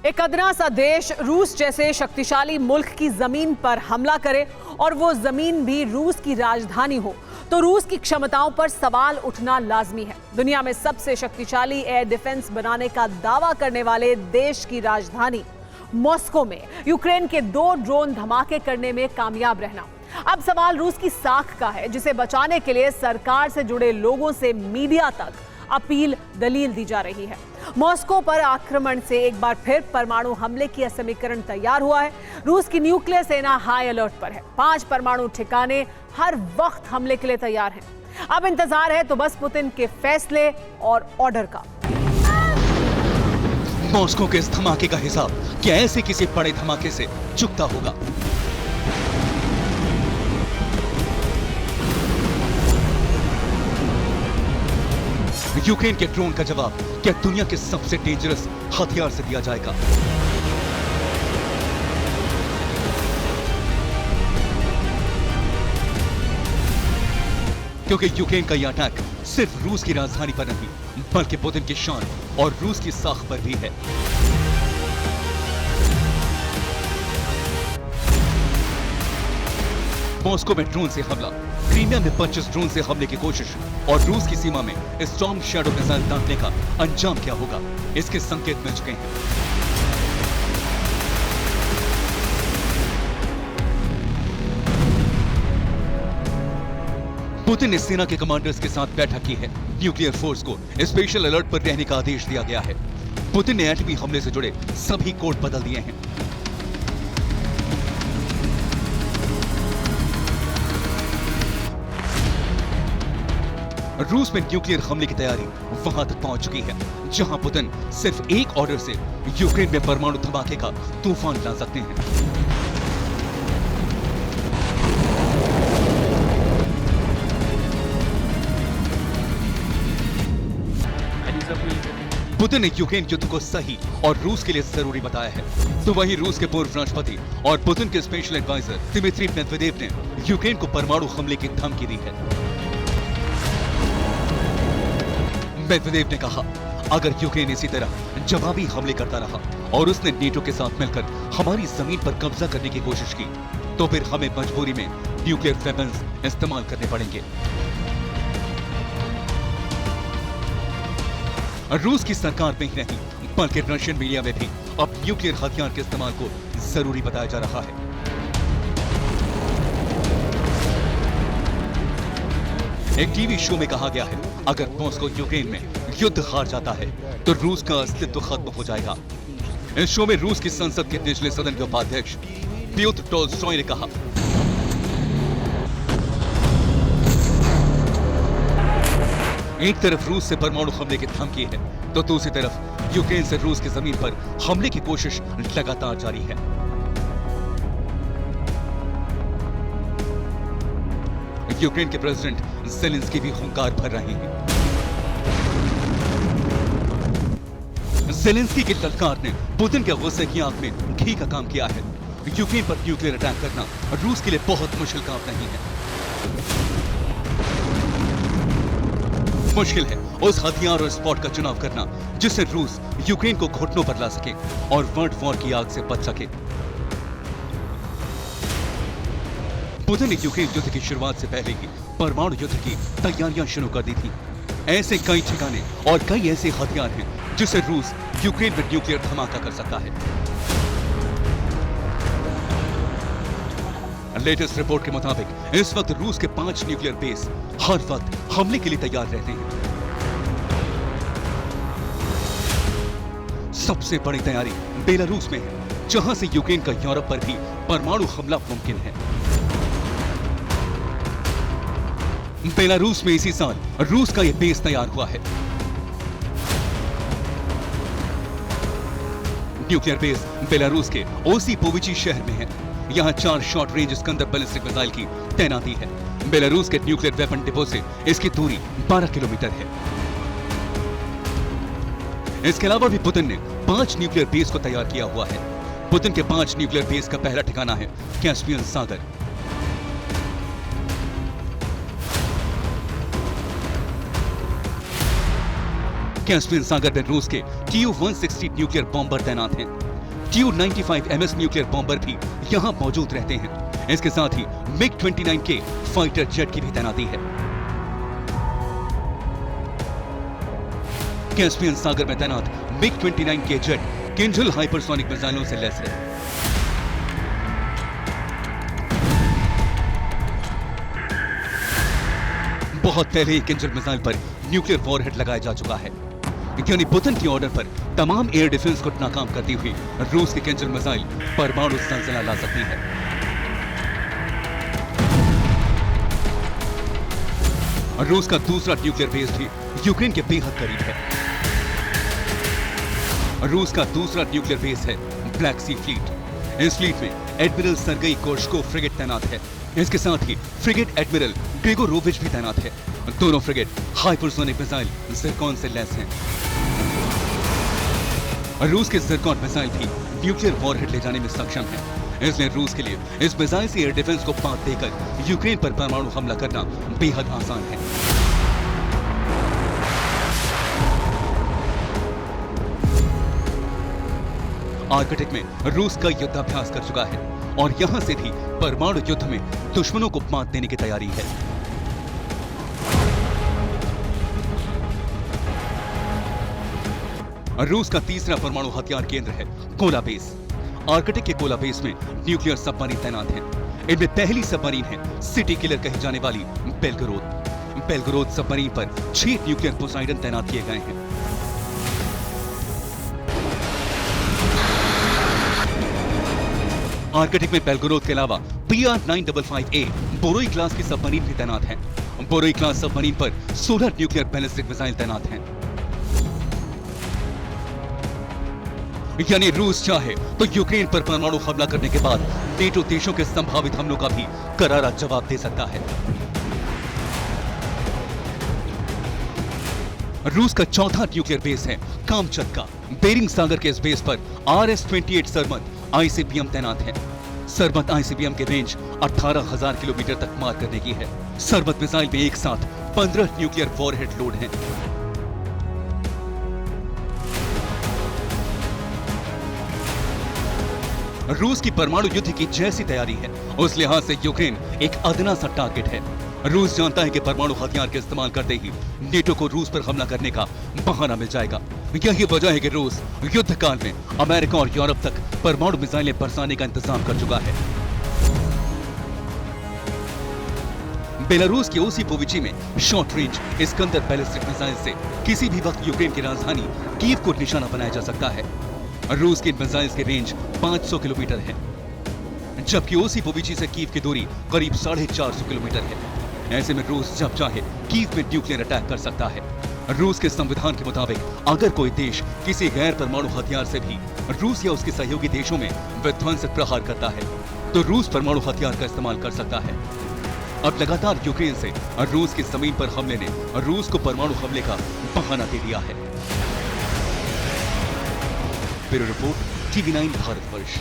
एक अदना सा देश रूस जैसे शक्तिशाली मुल्क की जमीन पर हमला करे और वो जमीन भी रूस की राजधानी हो तो रूस की क्षमताओं पर सवाल उठना लाजमी है। दुनिया में सबसे शक्तिशाली एयर डिफेंस बनाने का दावा करने वाले देश की राजधानी मॉस्को में यूक्रेन के 2 ड्रोन धमाके करने में कामयाब रहना। अब सवाल रूस की साख का है, जिसे बचाने के लिए सरकार से जुड़े लोगों से मीडिया तक अपील दलील दी जा रही है। मॉस्को पर आक्रमण से एक बार फिर परमाणु हमले की समीकरण तैयार हुआ है। रूस की न्यूक्लियर सेना हाई अलर्ट पर है। 5 परमाणु ठिकाने हर वक्त हमले के लिए तैयार हैं। अब इंतजार है तो बस पुतिन के फैसले और ऑर्डर का। मॉस्को के इस धमाके का हिसाब क्या ऐसे किसी बड़े धमाके से चुकता होगा? यूक्रेन के ड्रोन का जवाब क्या दुनिया के सबसे डेंजरस हथियार से दिया जाएगा? क्योंकि यूक्रेन का यह अटैक सिर्फ रूस की राजधानी पर नहीं, बल्कि पुतिन की शान और रूस की साख पर भी है। मॉस्को में ड्रोन से हमला, क्रीमिया में 25 ड्रोन से हमले की कोशिश और रूस की सीमा में स्टॉर्म शैडो मिसाइल दागने का अंजाम क्या होगा, इसके संकेत मिल चुके हैं। पुतिन ने सेना के कमांडर्स के साथ बैठक की है। न्यूक्लियर फोर्स को स्पेशल अलर्ट पर रहने का आदेश दिया गया है। पुतिन ने एटमी हमले से जुड़े सभी कोड बदल दिए हैं। रूस में न्यूक्लियर हमले की तैयारी वहां तक पहुंच चुकी है, जहां पुतिन सिर्फ एक ऑर्डर से यूक्रेन में परमाणु धमाके का तूफान ला सकते हैं। पुतिन ने यूक्रेन युद्ध को सही और रूस के लिए जरूरी बताया है, तो वहीं रूस के पूर्व राष्ट्रपति और पुतिन के स्पेशल एडवाइजर दिमित्री मेदवेदेव ने यूक्रेन को परमाणु हमले की धमकी दी है। मेदवेदेव ने कहा, अगर यूक्रेन इसी तरह जवाबी हमले करता रहा और उसने नेटो के साथ मिलकर हमारी जमीन पर कब्जा करने की कोशिश की, तो फिर हमें मजबूरी में न्यूक्लियर वेपन्स इस्तेमाल करने पड़ेंगे। रूस की सरकार में ही नहीं, बल्कि रशियन मीडिया में भी अब न्यूक्लियर हथियार के इस्तेमाल को जरूरी बताया जा रहा है। एक टीवी शो में कहा गया है, अगर मॉस्को यूक्रेन में युद्ध हार जाता है तो रूस का अस्तित्व खत्म हो जाएगा। इस शो में रूस की संसद के निचले सदन के उपाध्यक्ष प्योत्र टॉल्स्टॉय ने कहा, एक तरफ रूस से परमाणु हमले की धमकी है तो दूसरी तरफ यूक्रेन से रूस की जमीन पर हमले की कोशिश लगातार जारी है। यूक्रेन के प्रेसिडेंट ज़ेलेंस्की भी हुंकार भर रहे हैं। ज़ेलेंस्की की ललकार ने पुतिन के गुस्से की आंख में घी का काम किया है। यूक्रेन पर न्यूक्लियर अटैक करना रूस के लिए बहुत मुश्किल काम नहीं है। मुश्किल है उस हथियार और स्पॉट का चुनाव करना जिससे रूस यूक्रेन को घुटनों पर ला सके और वर्ल्ड वॉर की आग से बच सके। पुतिन ने यूक्रेन युद्ध की शुरुआत से पहले ही परमाणु युद्ध की तैयारियां शुरू कर दी थी। ऐसे कई ठिकाने और कई ऐसे हथियार हैं जिससे रूस यूक्रेन में न्यूक्लियर धमाका कर सकता है। लेटेस्ट रिपोर्ट के मुताबिक इस वक्त रूस के 5 न्यूक्लियर बेस हर वक्त हमले के लिए तैयार रहते हैं। सबसे बड़ी तैयारी बेलारूस में है, जहां से यूक्रेन का यूरोप पर भी परमाणु हमला मुमकिन है। बेलारूस में इसी साल रूस का यह बेस तैयार हुआ है। न्यूक्लियर बेस बेलारूस के ओसीपोविची शहर में है। यहां 4 short range Iskander ballistic missile की तैनाती है। बेलारूस के न्यूक्लियर वेपन डिपो से इसकी दूरी 12 किलोमीटर है। इसके अलावा भी पुतिन ने 5 न्यूक्लियर बेस को तैयार किया हुआ है। पुतिन के 5 न्यूक्लियर बेस का पहला ठिकाना है कैस्पियन सागर। कैस्पियन सागर में रूस के Tu-160 न्यूक्लियर बॉम्बर तैनात हैं। Tu-95 MS न्यूक्लियर बॉम्बर भी यहाँ मौजूद रहते हैं। इसके साथ ही MiG-29 के फाइटर जेट की भी तैनाती है। कैस्पियन सागर में तैनात MiG-29 के जेट किंजल हाइपरसोनिक मिसाइलों से लैस है। बहुत पहले ही किंजल मिसाइल पर न्यूक्लियर वॉरहेड लगाया जा चुका है, यानी पुतिन के ऑर्डर पर तमाम एयर डिफेंस को नाकाम करती हुई रूस की किंजल मिसाइल परमाणु सनसना ला सकती है। रूस का दूसरा न्यूक्लियर बेस भी यूक्रेन के बेहद करीब है। रूस का दूसरा न्यूक्लियर बेस है ब्लैक सी फ्लीट। इस फ्लीट में एडमिरल सर्गेई कोर्शकोव फ्रिगेट तैनात है। इसके साथ ही फ्रिगेट एडमिरल ग्रिगोरोविच भी तैनात है। दोनों फ्रिगेट हाइपरसोनिक मिसाइल ज़िरकॉन से लैस हैं। रूस के ज़िरकॉन मिसाइल भी न्यूक्लियर वॉरहेड ले जाने में सक्षम है, इसलिए रूस के लिए इस मिसाइल से एयर डिफेंस को बांध देकर यूक्रेन पर परमाणु हमला करना बेहद आसान है। आर्कटिक में रूस का युद्धाभ्यास कर चुका है और यहां से भी परमाणु युद्ध में दुश्मनों को मात देने की तैयारी है। रूस का तीसरा परमाणु हथियार केंद्र है कोला बेस। आर्कटिक के कोला बेस में न्यूक्लियर सबमरीन तैनात हैं। इनमें पहली सबमरीन है सिटी किलर कही जाने वाली बेलगोरोद। बेलगोरोद सबमरीन पर 6 न्यूक्लियर पोसाइडन तैनात किए गए हैं। आर्कटिक में बेलगोरोद के अलावा PR-955A बोरोई क्लास की सबमरीन भी तैनात है। बोरोई क्लास सबमरीन पर 16 न्यूक्लियर बैलिस्टिक मिसाइल तैनात हैं। यानी रूस चाहे तो यूक्रेन पर परमाणु हमला करने के बाद नेटो देशों के संभावित हमलों का भी करारा जवाब दे सकता है। रूस का चौथा न्यूक्लियर बेस है कामचत्का। बेरिंग सागर के इस बेस पर RS-28 सरमत ICBM तैनात है। सरमत ICBM के रेंज 18,000 किलोमीटर तक मार करने की है। सरमत मिसाइल में एक साथ 15 न्यूक्लियर वॉरहेड लोड हैं। रूस की परमाणु युद्ध की जैसी तैयारी है, उस लिहाज से यूक्रेन एक अदना सा टारगेट है। रूस जानता है कि परमाणु हथियार के इस्तेमाल करते ही नेटो को रूस पर हमला करने का बहाना मिल जाएगा। यही वजह है कि रूस युद्ध काल में अमेरिका और यूरोप तक परमाणु मिसाइलें बरसाने का इंतजाम कर चुका है। बेलारूस के ओसीपोविची में short range Iskander ballistic missile से किसी भी वक्त यूक्रेन की राजधानी कीव को निशाना बनाया जा सकता है। रूस की मिसाइल्स की रेंज 500 किलोमीटर है, जबकि ओसीपोविची से कीव की दूरी करीब 450 किलोमीटर है। ऐसे में रूस जब चाहे कीव में न्यूक्लियर अटैक कर सकता है। रूस के संविधान के मुताबिक अगर कोई देश किसी गैर परमाणु हथियार से भी रूस या उसके सहयोगी देशों में विध्वंसक प्रहार करता है तो रूस परमाणु हथियार का इस्तेमाल कर सकता है। अब लगातार यूक्रेन से रूस की जमीन पर हमले ने रूस को परमाणु हमले का बहाना दे दिया है। Bureau report TV9 Bharatvarsh.